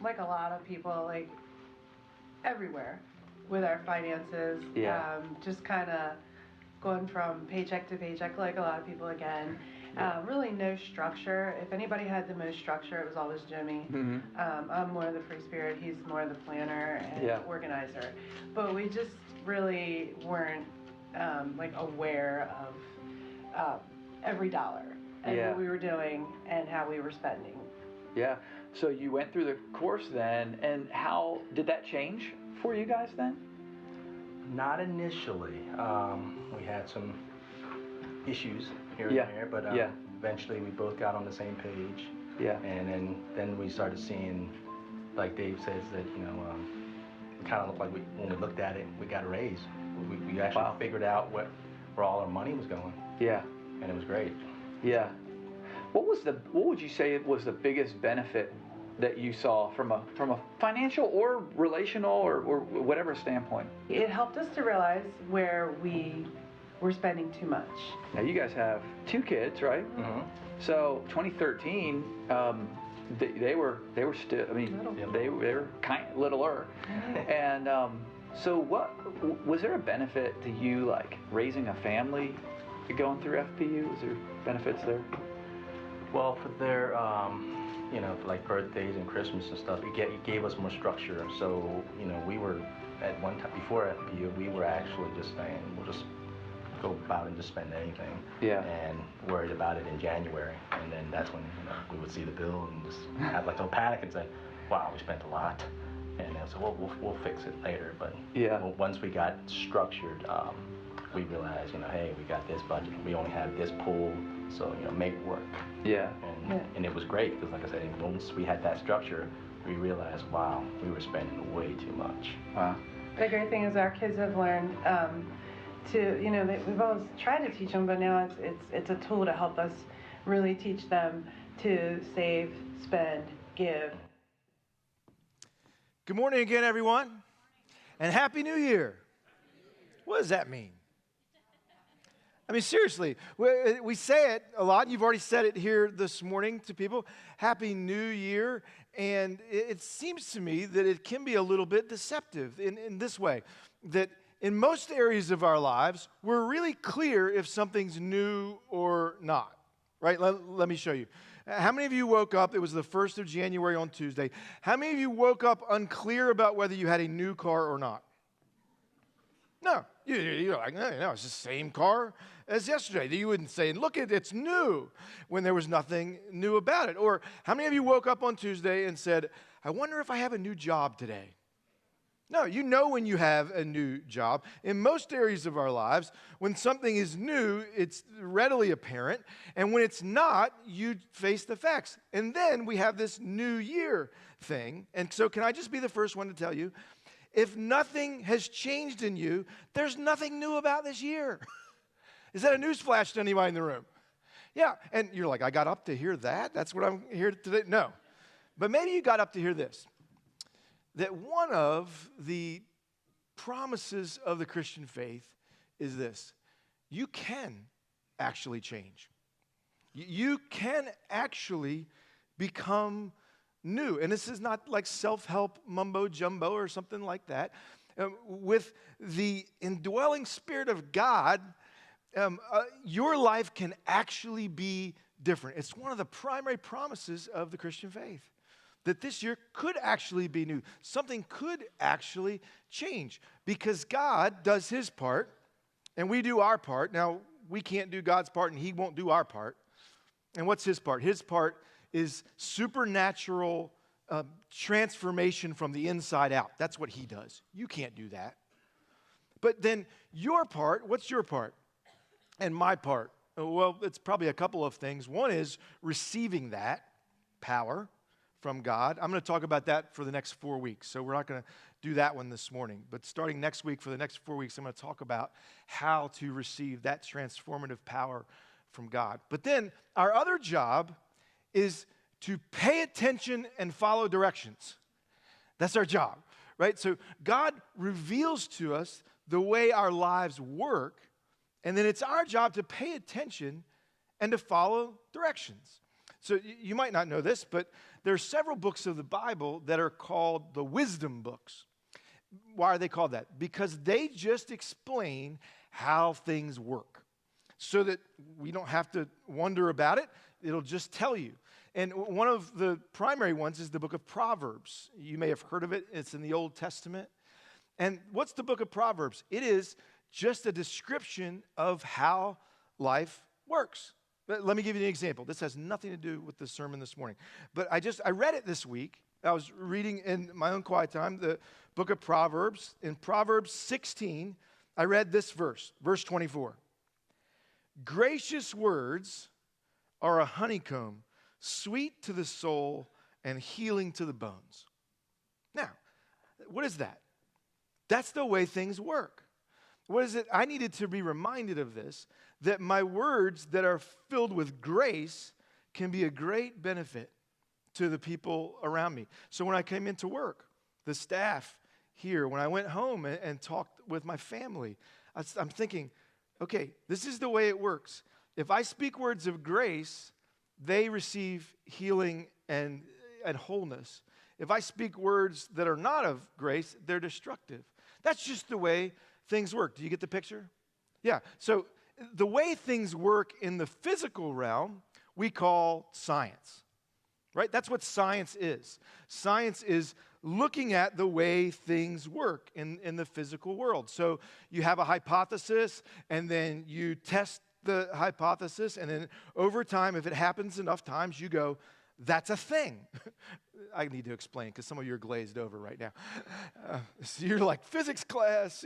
like a lot of people, like everywhere with our finances. Yeah. Just kind of going from paycheck to paycheck, like a lot of people again. Yeah. Really no structure. If anybody had the most structure, it was always Jimmy. Mm-hmm. I'm more of the free spirit. He's more of the planner and Yeah. organizer. But we just really weren't like aware of every dollar and Yeah. what we were doing and how we were spending. Yeah. So you went through the course then, and how did that change for you guys then? Not initially. We had some issues here Yeah. and there, but Yeah. eventually we both got on the same page. Yeah. And then we started seeing, like Dave says, that it kind of looked like when we looked at it, we got a raise. We actually Wow. figured out where all our money was going. Yeah. And it was great. Yeah. What would you say was the biggest benefit that you saw from a financial or relational or whatever standpoint? It helped us to realize where we were spending too much. Now you guys have 2 kids, right? Mm-hmm. So 2013, they were still. I mean, Little. they were kind of littler, and so what was there a benefit to you, like raising a family, going through FPU? Was there benefits there? Well, for their, for like birthdays and Christmas and stuff, it gave us more structure. So, we were, at one time, before FPU, we were actually just saying, we'll just go about and just spend anything. Yeah. And worried about it in January. And then that's when, we would see the bill and just have like no panic and say, wow, we spent a lot. And then so we'll fix it later. But yeah. Once we got structured, we realized, hey, we got this budget. We only have this pool. So, make it work. Yeah. And it was great because, like I said, once we had that structure, we realized, wow, we were spending way too much. Wow. The great thing is our kids have learned we've always tried to teach them, but now it's a tool to help us really teach them to save, spend, give. Good morning again, everyone, and Happy New Year. What does that mean? I mean, seriously, we say it a lot. You've already said it here this morning to people. Happy New Year. And it seems to me that it can be a little bit deceptive in this way, that in most areas of our lives, we're really clear if something's new or not, right? Let me show you. How many of you woke up, it was the 1st of January on Tuesday, how many of you woke up unclear about whether you had a new car or not? No, you're like, no, it's the same car as yesterday. You wouldn't say, look, it's new, when there was nothing new about it. Or how many of you woke up on Tuesday and said, I wonder if I have a new job today? No, you know when you have a new job. In most areas of our lives, when something is new, it's readily apparent. And when it's not, you face the facts. And then we have this New Year thing. And so can I just be the first one to tell you, if nothing has changed in you, there's nothing new about this year. Is that a newsflash to anybody in the room? Yeah, and you're like, I got up to hear that? That's what I'm here today? No. But maybe you got up to hear this, that one of the promises of the Christian faith is this: you can actually change. You can actually become new. And this is not like self-help mumbo-jumbo or something like that. With the indwelling Spirit of God, your life can actually be different. It's one of the primary promises of the Christian faith, that this year could actually be new. Something could actually change because God does His part and we do our part. Now, we can't do God's part and He won't do our part. And what's His part? His part is supernatural transformation from the inside out. That's what He does. You can't do that. But then your part, what's your part? And my part? Well, it's probably a couple of things. One is receiving that power from God. I'm going to talk about that for the next 4 weeks, so we're not going to do that one this morning. But starting next week, for the next 4 weeks, I'm going to talk about how to receive that transformative power from God. But then our other job is to pay attention and follow directions. That's our job, right? So God reveals to us the way our lives work, and then it's our job to pay attention and to follow directions. So you might not know this, but there are several books of the Bible that are called the wisdom books. Why are they called that? Because they just explain how things work so that we don't have to wonder about it. It'll just tell you. And one of the primary ones is the book of Proverbs. You may have heard of it. It's in the Old Testament. And what's the book of Proverbs? It is just a description of how life works. Let me give you an example. This has nothing to do with the sermon this morning. But I read it this week. I was reading in my own quiet time the book of Proverbs. In Proverbs 16, I read this verse 24. Gracious words are a honeycomb, sweet to the soul and healing to the bones. Now, what is that? That's the way things work. What is it? I needed to be reminded of this, that my words that are filled with grace can be a great benefit to the people around me. So when I came into work, the staff here, when I went home and talked with my family, I'm thinking, okay, this is the way it works. If I speak words of grace, they receive healing and wholeness. If I speak words that are not of grace, they're destructive. That's just the way things work. Do you get the picture? Yeah. So the way things work in the physical realm, we call science, right? That's what science is. Science is looking at the way things work in the physical world. So you have a hypothesis, and then you test the hypothesis, and then over time, if it happens enough times, you go, that's a thing. I need to explain because some of you are glazed over right now. So you're like, physics class,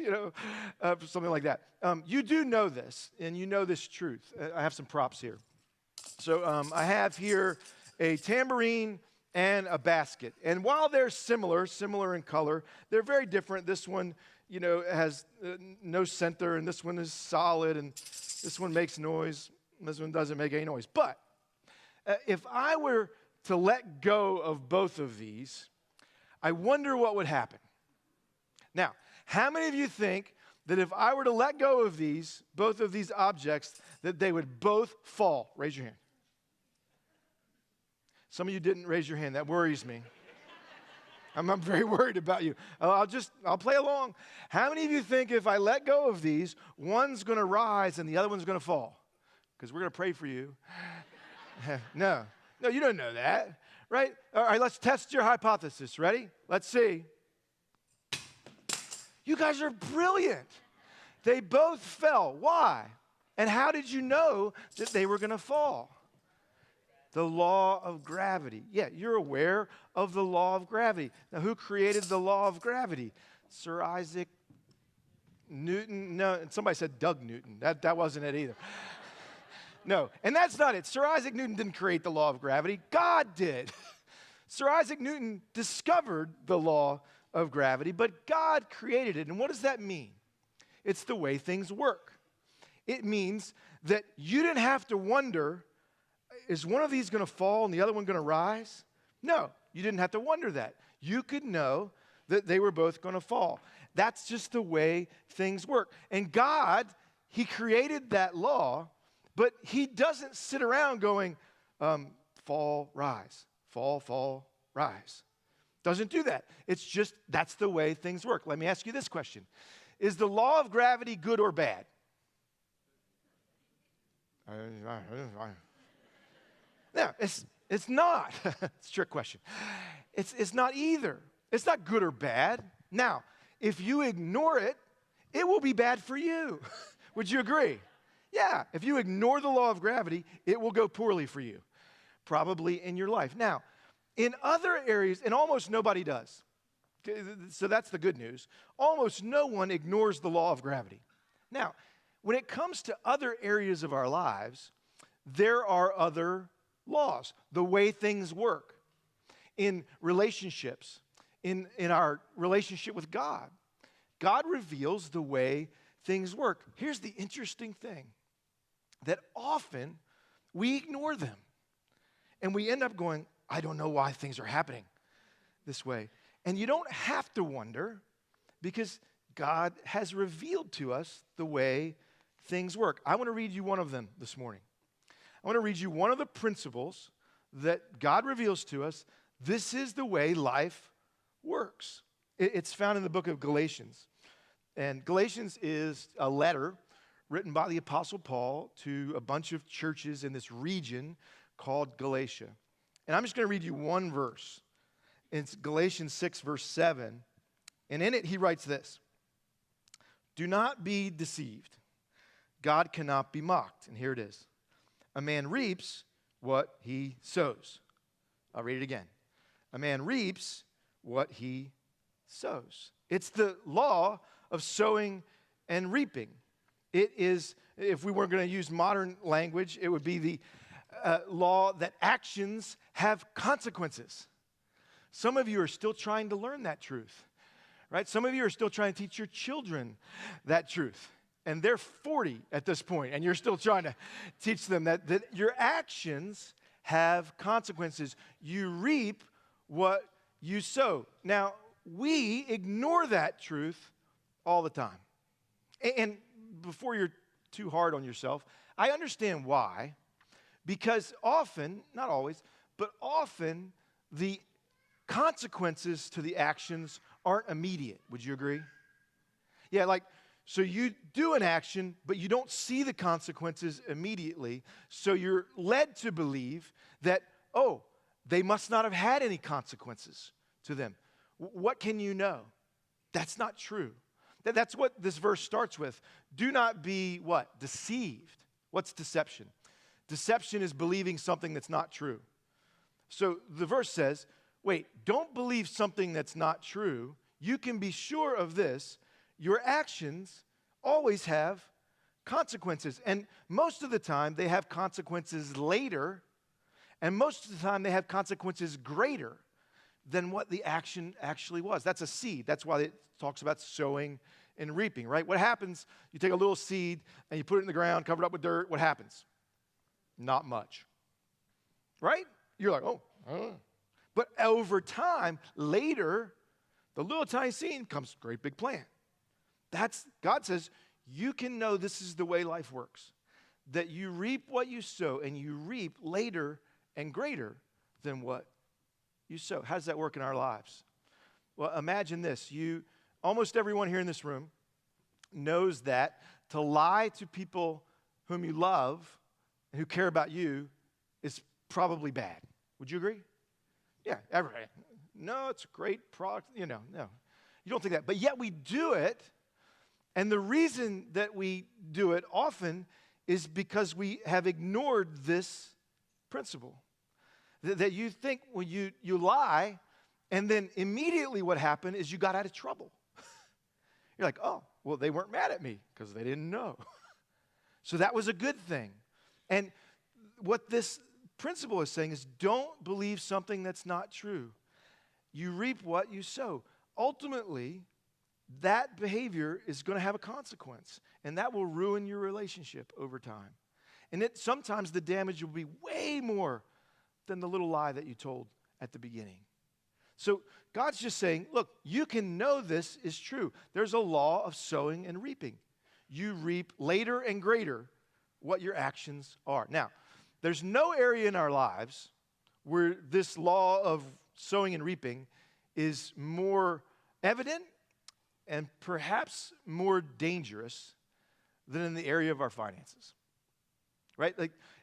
something like that. You do know this, and you know this truth. I have some props here. So I have here a tambourine and a basket. And while they're similar in color, they're very different. This one, has no center, and this one is solid, and this one makes noise, and this one doesn't make any noise. But if I were to let go of both of these, I wonder what would happen. Now, how many of you think that if I were to let go of both of these objects, that they would both fall? Raise your hand. Some of you didn't raise your hand. That worries me. I'm very worried about you. I'll play along. How many of you think if I let go of these, one's going to rise and the other one's going to fall? Because we're going to pray for you. No, you don't know that, right? All right, let's test your hypothesis. Ready? Let's see. You guys are brilliant. They both fell. Why? And how did you know that they were going to fall? The law of gravity. Yeah, you're aware of the law of gravity. Now, who created the law of gravity? Sir Isaac Newton? No, somebody said Doug Newton. That wasn't it either. No, and that's not it. Sir Isaac Newton didn't create the law of gravity. God did. Sir Isaac Newton discovered the law of gravity, but God created it. And what does that mean? It's the way things work. It means that you didn't have to wonder, is one of these going to fall and the other one going to rise? No, you didn't have to wonder that. You could know that they were both going to fall. That's just the way things work. And God, He created that law, but He doesn't sit around going, fall, rise, fall, rise. Doesn't do that. It's just, that's the way things work. Let me ask you this question. Is the law of gravity good or bad? No, it's not. It's a trick question. It's not either. It's not good or bad. Now, if you ignore it, it will be bad for you. Would you agree? Yeah, if you ignore the law of gravity, it will go poorly for you, probably in your life. Now, in other areas, and almost nobody does, so that's the good news, almost no one ignores the law of gravity. Now, when it comes to other areas of our lives, there are other laws, the way things work in relationships, in our relationship with God. God reveals the way things work. Here's the interesting thing, that often we ignore them. And we end up going, I don't know why things are happening this way. And you don't have to wonder, because God has revealed to us the way things work. I want to read you one of them this morning. I want to read you one of the principles that God reveals to us This is the way life works. It's found in the book of Galatians. And Galatians is a letter written by the Apostle Paul to a bunch of churches in this region called Galatia. And I'm just going to read you one verse. It's Galatians 6, verse 7. And in it, he writes this: "Do not be deceived. God cannot be mocked." And here it is. "A man reaps what he sows." I'll read it again. "A man reaps what he sows." It's the law of sowing and reaping. It is, if we weren't going to use modern language, it would be the law that actions have consequences. Some of you are still trying to learn that truth, right? Some of you are still trying to teach your children that truth. And they're 40 at this point, and you're still trying to teach them that your actions have consequences. You reap what you sow. Now, we ignore that truth all the time. And before you're too hard on yourself, I understand why. Because often, not always, but often the consequences to the actions aren't immediate. Would you agree? Yeah, like, so you do an action, but you don't see the consequences immediately. So you're led to believe that, oh, they must not have had any consequences to them. What can you know? That's not true. That's what this verse starts with. Do not be what? Deceived. What's deception? Deception is believing something that's not true. So the verse says, wait, don't believe something that's not true. You can be sure of this. Your actions always have consequences. And most of the time, they have consequences later. And most of the time, they have consequences greater than what the action actually was. That's a seed. That's why it talks about sowing and reaping, right? What happens, you take a little seed and you put it in the ground, cover it up with dirt. What happens? Not much, right? You're like, oh. But over time, later, the little tiny seed becomes a great big plant. God says, you can know this is the way life works, that you reap what you sow, and you reap later and greater than what you sow. How does that work in our lives? Well, imagine this. Almost everyone here in this room knows that to lie to people whom you love and who care about you is probably bad. Would you agree? Yeah, everybody. No, it's a great product. No. You don't think that. But yet we do it, and the reason that we do it often is because we have ignored this principle. That you think when you lie, and then immediately what happened is you got out of trouble. You're like, oh, well, they weren't mad at me because they didn't know. So that was a good thing. And what this principle is saying is don't believe something that's not true. You reap what you sow. Ultimately, that behavior is going to have a consequence, and that will ruin your relationship over time. And sometimes the damage will be way more than the little lie that you told at the beginning. So God's just saying, look, you can know this is true. There's a law of sowing and reaping. You reap later and greater what your actions are. Now, there's no area in our lives where this law of sowing and reaping is more evident and perhaps more dangerous than in the area of our finances. Right?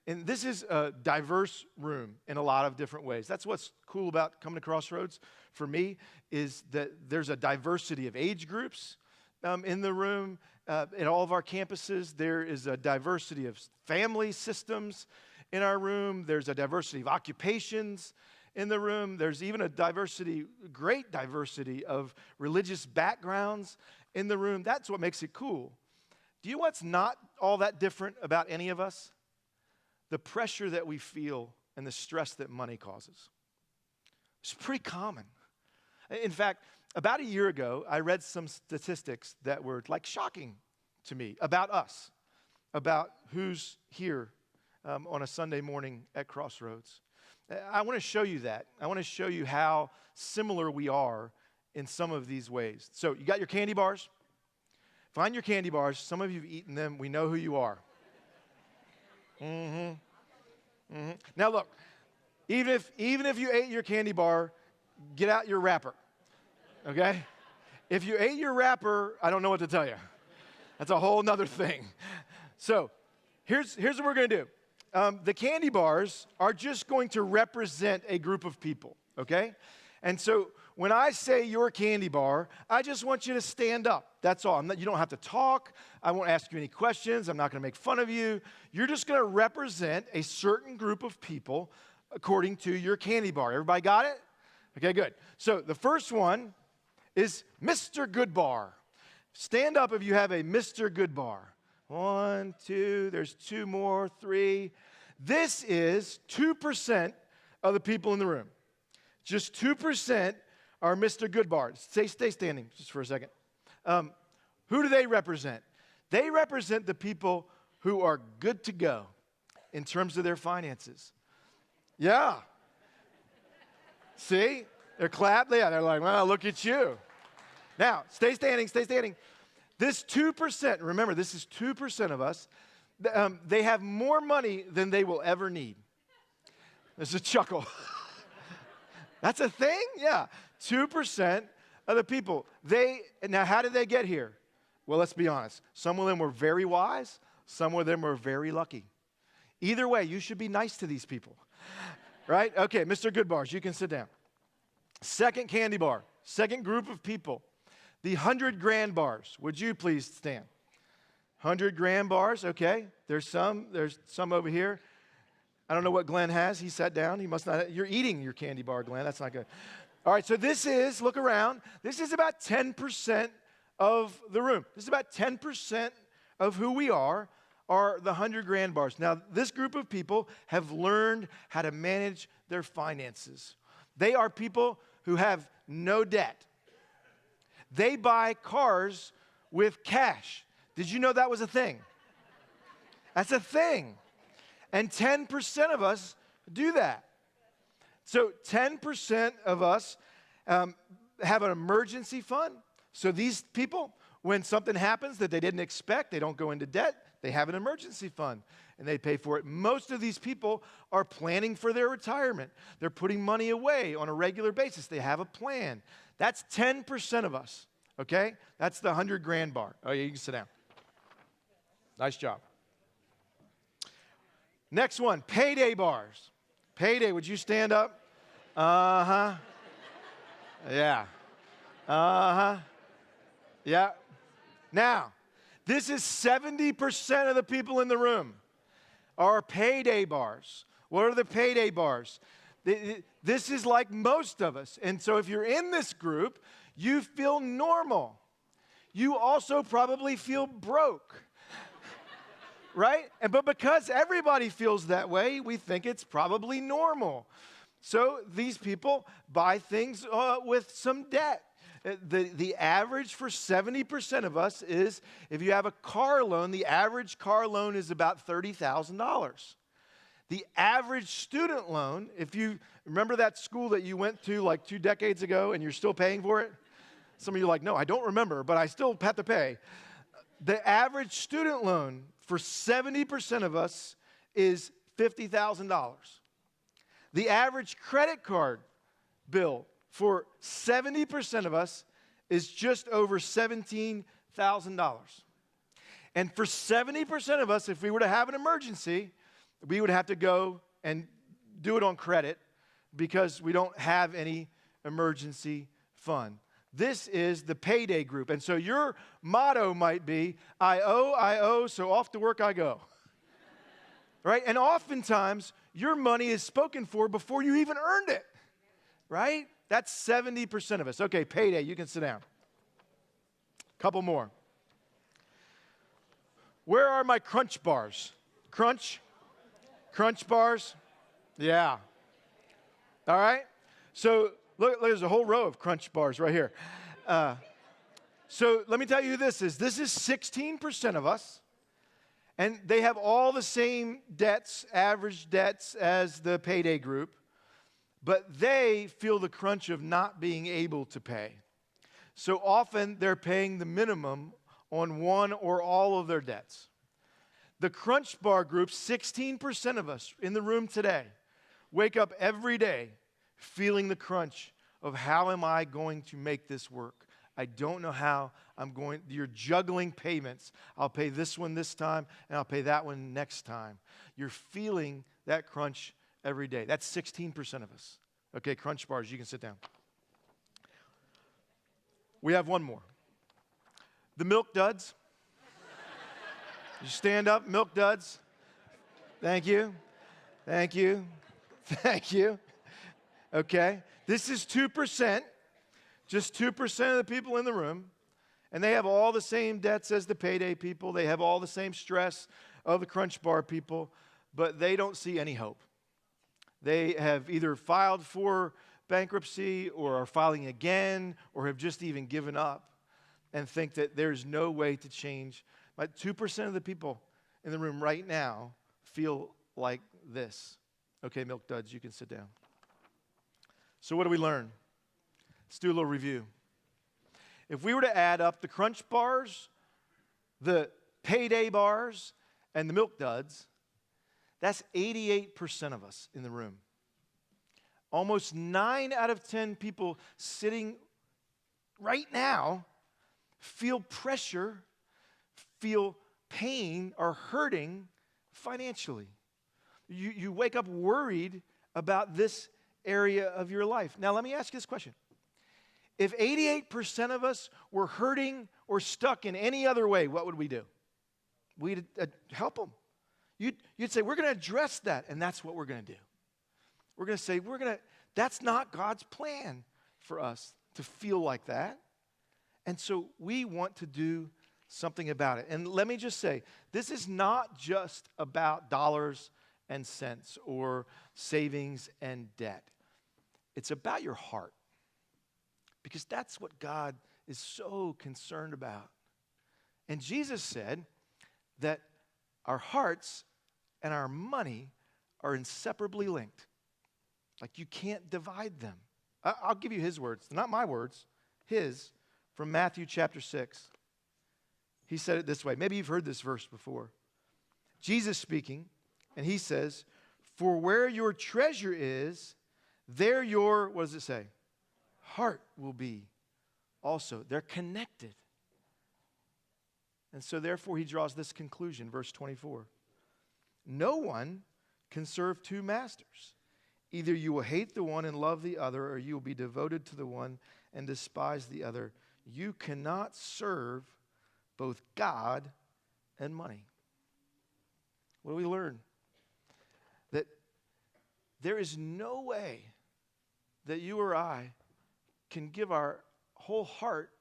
And this is a diverse room in a lot of different ways. That's what's cool about coming to Crossroads for me, is that there's a diversity of age groups in the room. At all of our campuses, there is a diversity of family systems in our room. There's a diversity of occupations in the room. There's even a great diversity of religious backgrounds in the room. That's what makes it cool. Do you know what's not all that different about any of us? The pressure that we feel and the stress that money causes. It's pretty common. In fact, about a year ago, I read some statistics that were shocking to me about us, about who's here on a Sunday morning at Crossroads. I want to show you that. I want to show you how similar we are in some of these ways. So you got your candy bars? Find your candy bars. Some of you have eaten them. We know who you are. Now look, Even if you ate your candy bar, get out your wrapper, okay? If you ate your wrapper, I don't know what to tell you. That's a whole nother thing. So here's what we're going to do. The candy bars are just going to represent a group of people, okay? And so when I say your candy bar, I just want you to stand up. That's all. You don't have to talk. I won't ask you any questions. I'm not going to make fun of you. You're just going to represent a certain group of people according to your candy bar. Everybody got it? Okay, good. So the first one is Mr. Goodbar. Stand up if you have a Mr. Goodbar. 1, 2, there's 2 more, 3. This is 2% of the people in the room. Just 2% are Mr. Goodbar. Stay standing just for a second. Who do they represent? They represent the people who are good to go in terms of their finances. Yeah. See? They're clapping. Yeah, they're like, well, look at you. Now, stay standing. This 2%, remember, this is 2% of us, they have more money than they will ever need. There's a chuckle. That's a thing? Yeah. 2% of the people. Now, how did they get here? Well, let's be honest. Some of them were very wise. Some of them were very lucky. Either way, you should be nice to these people. Right? Okay, Mr. Goodbars, you can sit down. Second candy bar, second group of people. The 100 grand bars. Would you please stand? 100 grand bars, okay. There's some over here. I don't know what Glenn has. He sat down. He must not. You're eating your candy bar, Glenn. That's not good. All right, so this is, look around. This is about 10% of the room. This is about 10% of who we are the 100 grand bars. Now, this group of people have learned how to manage their finances. They are people who have no debt. They buy cars with cash. Did you know that was a thing? That's a thing. And 10% of us do that. So 10% of us have an emergency fund. So these people, when something happens that they didn't expect, they don't go into debt, they have an emergency fund and they pay for it. Most of these people are planning for their retirement. They're putting money away on a regular basis. They have a plan. That's 10% of us, okay? That's the 100 grand bar. Oh, yeah, you can sit down. Nice job. Next one, payday bars. Payday, would you stand up? Uh-huh. Yeah. Uh-huh. Yeah. Now, this is 70% of the people in the room are payday bars. What are the payday bars? This is like most of us. And so if you're in this group, you feel normal. You also probably feel broke. Right? But because everybody feels that way, we think it's probably normal. So these people buy things with some debt. The average for 70% of us is, if you have a car loan, the average car loan is about $30,000. The average student loan, if you remember that school that you went to like 2 decades ago and you're still paying for it? Some of you are like, no, I don't remember, but I still have to pay. The average student loan for 70% of us is $50,000. The average credit card bill for 70% of us is just over $17,000. And for 70% of us, if we were to have an emergency, we would have to go and do it on credit because we don't have any emergency fund. This is the payday group. And so your motto might be, I owe, so off to work I go. Right? And oftentimes, your money is spoken for before you even earned it. Right? That's 70% of us. Okay, payday, you can sit down. Couple more. Where are my crunch bars? Crunch bars? Yeah. All right? So, look, there's a whole row of crunch bars right here. So let me tell you who this is. This is 16% of us. And they have all the same debts, average debts, as the payday group. But they feel the crunch of not being able to pay. So often they're paying the minimum on one or all of their debts. The crunch bar group, 16% of us in the room today, wake up every day feeling the crunch of how am I going to make this work? I don't know how you're juggling payments. I'll pay this one this time, and I'll pay that one next time. You're feeling that crunch every day. That's 16% of us. Okay, crunch bars, you can sit down. We have one more. The milk duds. You stand up, milk duds. Thank you. Thank you. Thank you. Okay. This is 2%. Just 2% of the people in the room. And they have all the same debts as the payday people. They have all the same stress of the crunch bar people. But they don't see any hope. They have either filed for bankruptcy or are filing again or have just even given up and think that there's no way to change. But 2% of the people in the room right now feel like this. Okay, milk duds, you can sit down. So what do we learn? Let's do a little review. If we were to add up the crunch bars, the payday bars, and the milk duds, that's 88% of us in the room. Almost 9 out of 10 people sitting right now feel pressure, feel pain, are hurting financially. You wake up worried about this area of your life. Now, let me ask you this question. If 88% of us were hurting or stuck in any other way, what would we do? We'd help them. You'd say, we're going to address that, and that's what we're going to do. We're going to say, that's not God's plan for us to feel like that. And so we want to do something about it. And let me just say, this is not just about dollars and cents or savings and debt. It's about your heart. Because that's what God is so concerned about. And Jesus said that our hearts and our money are inseparably linked. Like you can't divide them. I'll give you his words, not my words, his, from Matthew chapter 6. He said it this way. Maybe you've heard this verse before. Jesus speaking, and he says, for where your treasure is, there your, what does it say? Heart will be also. They're connected. And so therefore he draws this conclusion, verse 24. No one can serve two masters. Either you will hate the one and love the other, or you will be devoted to the one and despise the other. You cannot serve both God and money. What do we learn? That there is no way that you or I can give our whole heart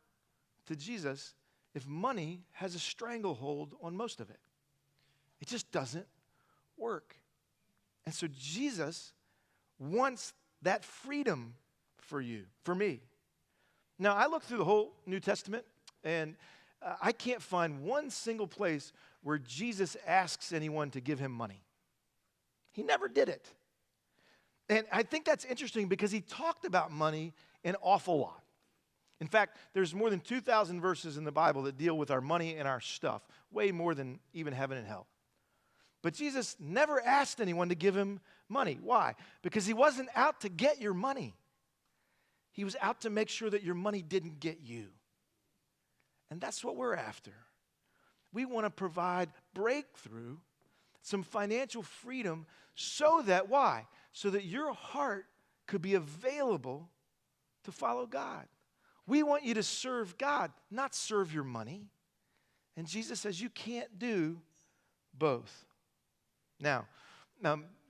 to Jesus if money has a stranglehold on most of it. It just doesn't work. And so Jesus wants that freedom for you, for me. Now, I looked through the whole New Testament, and I can't find one single place where Jesus asks anyone to give him money. He never did it. And I think that's interesting because he talked about money an awful lot. In fact, there's more than 2,000 verses in the Bible that deal with our money and our stuff, way more than even heaven and hell. But Jesus never asked anyone to give him money. Why? Because he wasn't out to get your money. He was out to make sure that your money didn't get you. And that's what we're after. We want to provide breakthrough, some financial freedom, so that, why? So that your heart could be available to follow God. We want you to serve God, not serve your money. And Jesus says you can't do both. Now,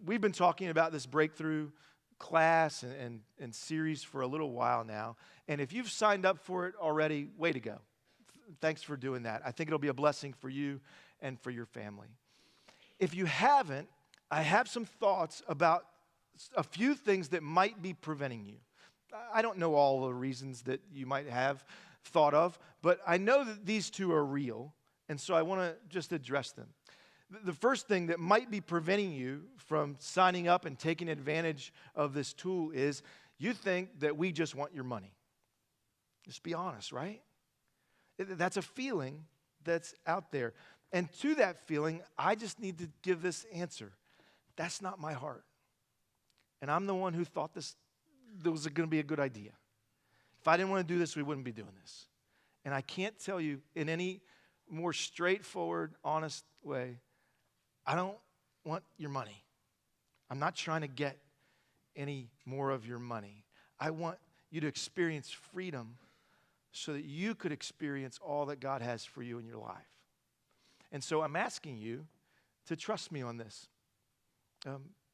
we've been talking about this breakthrough class and series for a little while now. And if you've signed up for it already, way to go. Thanks for doing that. I think it'll be a blessing for you and for your family. If you haven't, I have some thoughts about a few things that might be preventing you. I don't know all the reasons that you might have thought of, but I know that these two are real, and so I want to just address them. The first thing that might be preventing you from signing up and taking advantage of this tool is you think that we just want your money. Just be honest, right? That's a feeling that's out there. And to that feeling, I just need to give this answer. That's not my heart. And I'm the one who thought this was going to be a good idea. If I didn't want to do this, we wouldn't be doing this. And I can't tell you in any more straightforward, honest way, I don't want your money. I'm not trying to get any more of your money. I want you to experience freedom so that you could experience all that God has for you in your life. And so I'm asking you to trust me on this.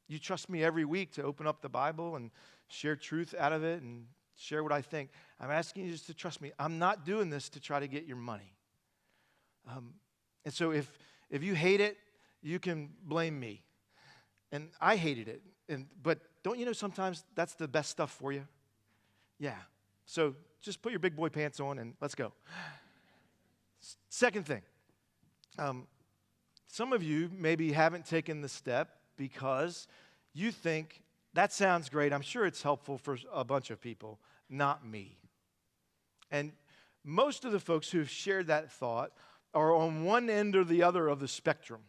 You trust me every week to open up the Bible and share truth out of it and share what I think. I'm asking you just to trust me. I'm not doing this to try to get your money. And so if you hate it, you can blame me. And I hated it. But don't you know sometimes that's the best stuff for you? Yeah. So just put your big boy pants on and let's go. Second thing. Some of you maybe haven't taken the step because you think, that sounds great. I'm sure it's helpful for a bunch of people, not me. And most of the folks who've shared that thought are on one end or the other of the spectrum.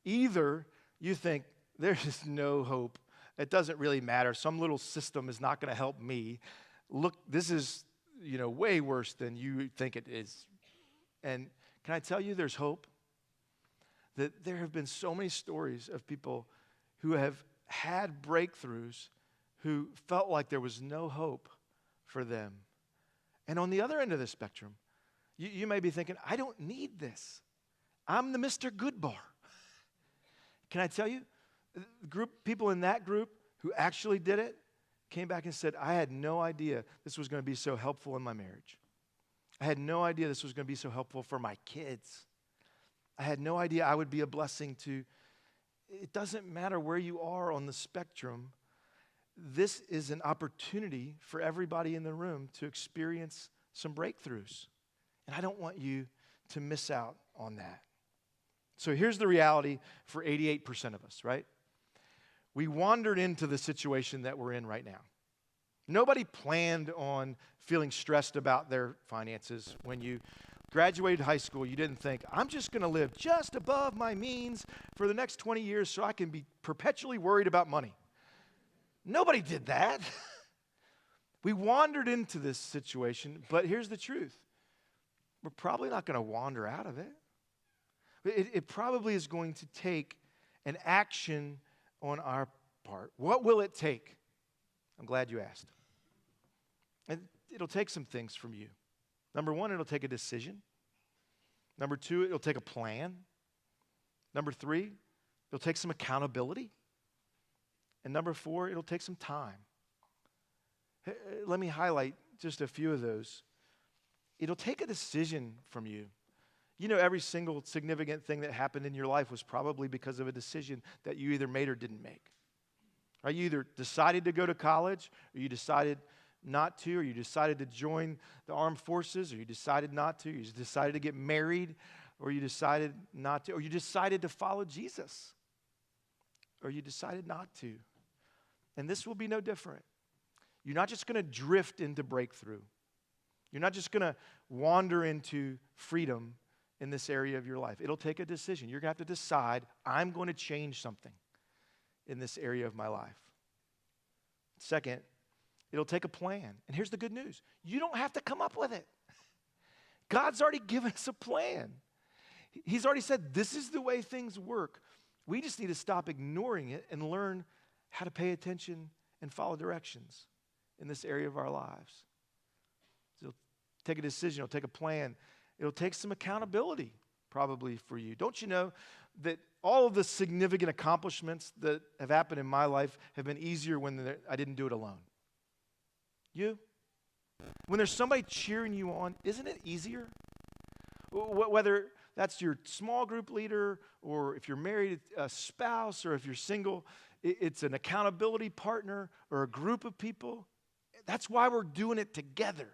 Either you think, there's no hope. It doesn't really matter. Some little system is not going to help me. Look, this is, way worse than you think it is. And can I tell you there's hope? That there have been so many stories of people who have had breakthroughs who felt like there was no hope for them. And on the other end of the spectrum, you may be thinking, I don't need this. I'm the Mr. Goodbar. Can I tell you, people in that group who actually did it came back and said, I had no idea this was going to be so helpful in my marriage. I had no idea this was going to be so helpful for my kids. I had no idea I would be a blessing to. It doesn't matter where you are on the spectrum. This is an opportunity for everybody in the room to experience some breakthroughs. And I don't want you to miss out on that. So here's the reality for 88% of us, right? We wandered into the situation that we're in right now. Nobody planned on feeling stressed about their finances. When you graduated high school, you didn't think, I'm just going to live just above my means for the next 20 years so I can be perpetually worried about money. Nobody did that. We wandered into this situation, but here's the truth. We're probably not going to wander out of it. It probably is going to take an action on our part. What will it take? I'm glad you asked. And it'll take some things from you. Number one, it'll take a decision. Number two, it'll take a plan. Number three, it'll take some accountability. And number four, it'll take some time. Let me highlight just a few of those. It'll take a decision from you. You know, every single significant thing that happened in your life was probably because of a decision that you either made or didn't make. Right? You either decided to go to college, or you decided not to, or you decided to join the armed forces, or you decided not to, you decided to get married, or you decided not to, or you decided to follow Jesus, or you decided not to. And this will be no different. You're not just going to drift into breakthrough. You're not just going to wander into freedom in this area of your life. It'll take a decision. You're going to have to decide, I'm going to change something in this area of my life. Second, it'll take a plan. And here's the good news. You don't have to come up with it. God's already given us a plan. He's already said, this is the way things work. We just need to stop ignoring it and learn how to pay attention and follow directions in this area of our lives. So it'll take a decision. It'll take a plan. It'll take some accountability probably for you. Don't you know that all of the significant accomplishments that have happened in my life have been easier when I didn't do it alone? You? When there's somebody cheering you on, isn't it easier? Whether that's your small group leader, or if you're married, a spouse, or if you're single, it's an accountability partner or a group of people. That's why we're doing it together.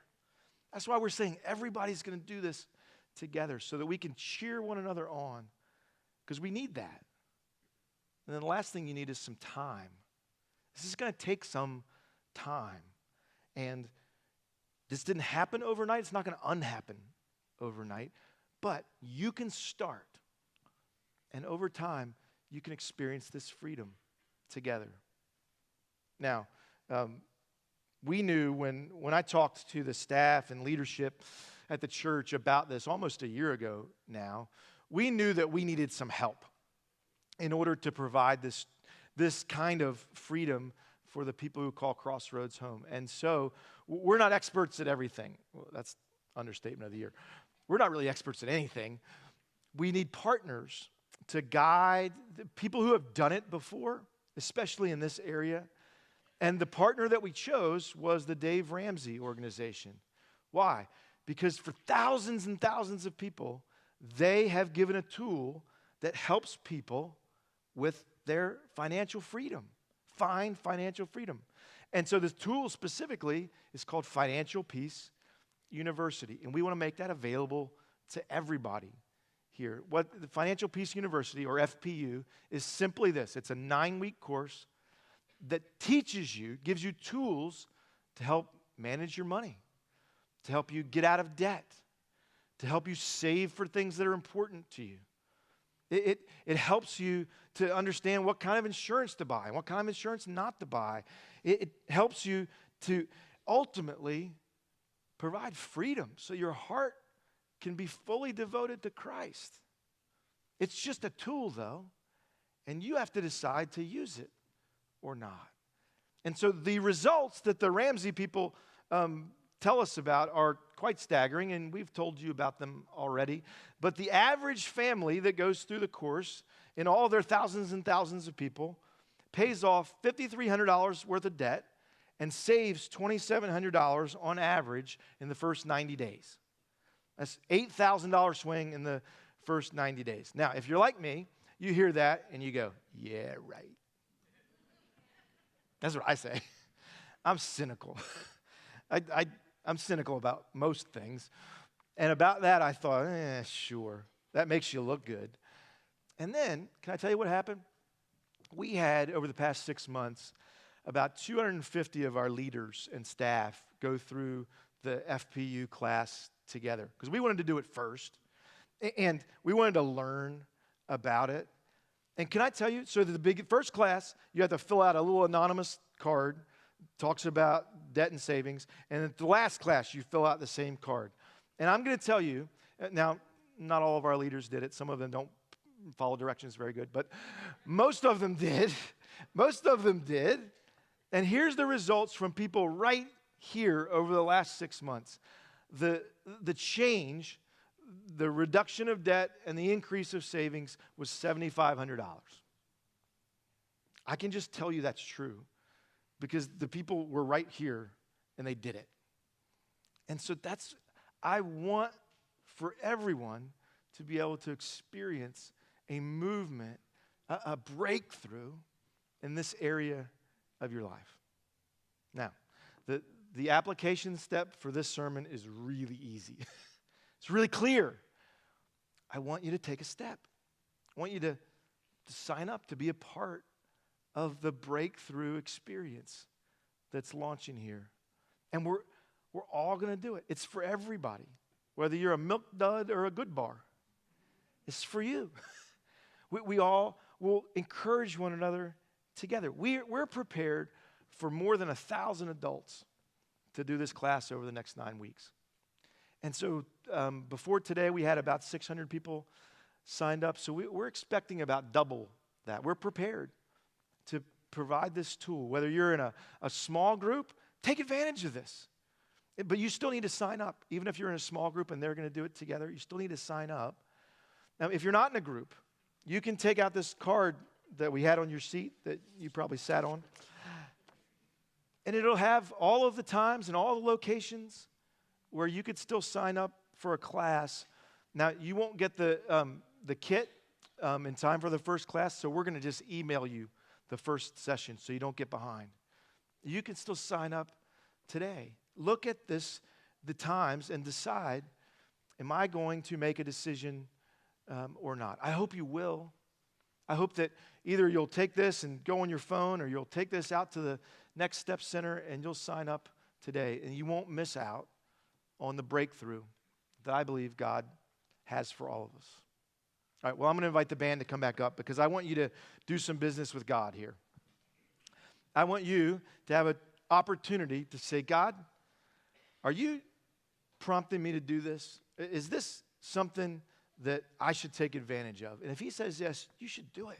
That's why we're saying everybody's going to do this together so that we can cheer one another on, because we need that. And then the last thing you need is some time. This is going to take some time. And this didn't happen overnight. It's not going to unhappen overnight. But you can start. And over time, you can experience this freedom together. Now, we knew when I talked to the staff and leadership at the church about this almost a year ago now, we knew that we needed some help in order to provide this kind of freedom for the people who call Crossroads home. And so we're not experts at everything. Well, that's understatement of the year. We're not really experts at anything. We need partners to guide the people who have done it before, especially in this area. And the partner that we chose was the Dave Ramsey organization. Why? Because for thousands and thousands of people, they have given a tool that helps people with their financial freedom, find financial freedom. And so this tool specifically is called Financial Peace University. And we want to make that available to everybody here. What the Financial Peace University, or FPU, is simply this. It's a 9-week course that teaches you, gives you tools to help manage your money, to help you get out of debt, to help you save for things that are important to you. It helps you to understand what kind of insurance to buy and what kind of insurance not to buy. It helps you to ultimately provide freedom so your heart can be fully devoted to Christ. It's just a tool, though, and you have to decide to use it or not. And so the results that the Ramsey people tell us about are quite staggering, and we've told you about them already. But the average family that goes through the course, in all their thousands and thousands of people, pays off $5,300 worth of debt and saves $2,700 on average in the first 90 days. That's $8,000 swing in the first 90 days. Now, if you're like me, you hear that and you go, yeah, right. That's what I say. I'm cynical. I'm cynical about most things. And about that, I thought, sure. That makes you look good. And then, can I tell you what happened? We had, over the past 6 months, about 250 of our leaders and staff go through the FPU class together, because we wanted to do it first, and we wanted to learn about it. And can I tell you, so the first class, you have to fill out a little anonymous card, talks about debt and savings, and at the last class, you fill out the same card. And I'm going to tell you, now, not all of our leaders did it. Some of them don't follow directions very good, but most of them did. Most of them did. And here's the results from people right here over the last 6 months. The change, the reduction of debt and the increase of savings was $7,500. I can just tell you that's true because the people were right here and they did it. And so I want for everyone to be able to experience a movement, a breakthrough in this area of your life. Now, the application step for this sermon is really easy. It's really clear. I want you to take a step. I want you to sign up to be a part of the breakthrough experience that's launching here. And we're all going to do it. It's for everybody, whether you're a milk dud or a good bar. It's for you. We all will encourage one another together. We're prepared for more than 1,000 adults to do this class over the next 9 weeks. And so before today, we had about 600 people signed up. So we're expecting about double that. We're prepared to provide this tool. Whether you're in a small group, take advantage of this. But you still need to sign up. Even if you're in a small group and they're going to do it together, you still need to sign up. Now, if you're not in a group, you can take out this card that we had on your seat that you probably sat on. And it'll have all of the times and all the locations where you could still sign up for a class. Now, you won't get the kit in time for the first class, so we're going to just email you the first session so you don't get behind. You can still sign up today. Look at the times, and decide, am I going to make a decision or not? I hope you will. I hope that either you'll take this and go on your phone, or you'll take this out to the Next Step Center and you'll sign up today, and you won't miss out on the breakthrough that I believe God has for all of us. All right, well, I'm going to invite the band to come back up because I want you to do some business with God here. I want you to have an opportunity to say, God, are you prompting me to do this? Is this something that I should take advantage of? And if he says yes, you should do it.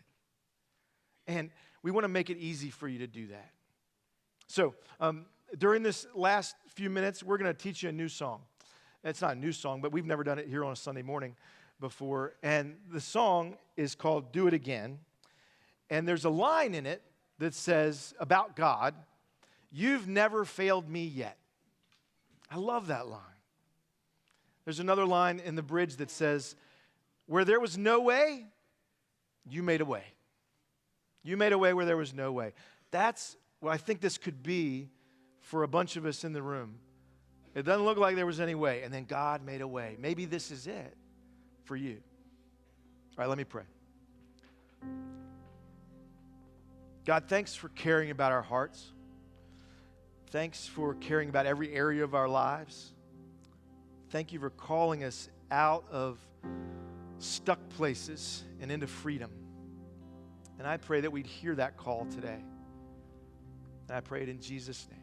And we want to make it easy for you to do that. So during this last few minutes, we're going to teach you a new song. It's not a new song, but we've never done it here on a Sunday morning before. And the song is called Do It Again. And there's a line in it that says about God, you've never failed me yet. I love that line. There's another line in the bridge that says, where there was no way, you made a way. You made a way where there was no way. That's what I think this could be for a bunch of us in the room. It doesn't look like there was any way, and then God made a way. Maybe this is it for you. All right, let me pray. God, thanks for caring about our hearts. Thanks for caring about every area of our lives. Thank you for calling us out of stuck places and into freedom. And I pray that we'd hear that call today. And I pray it in Jesus' name.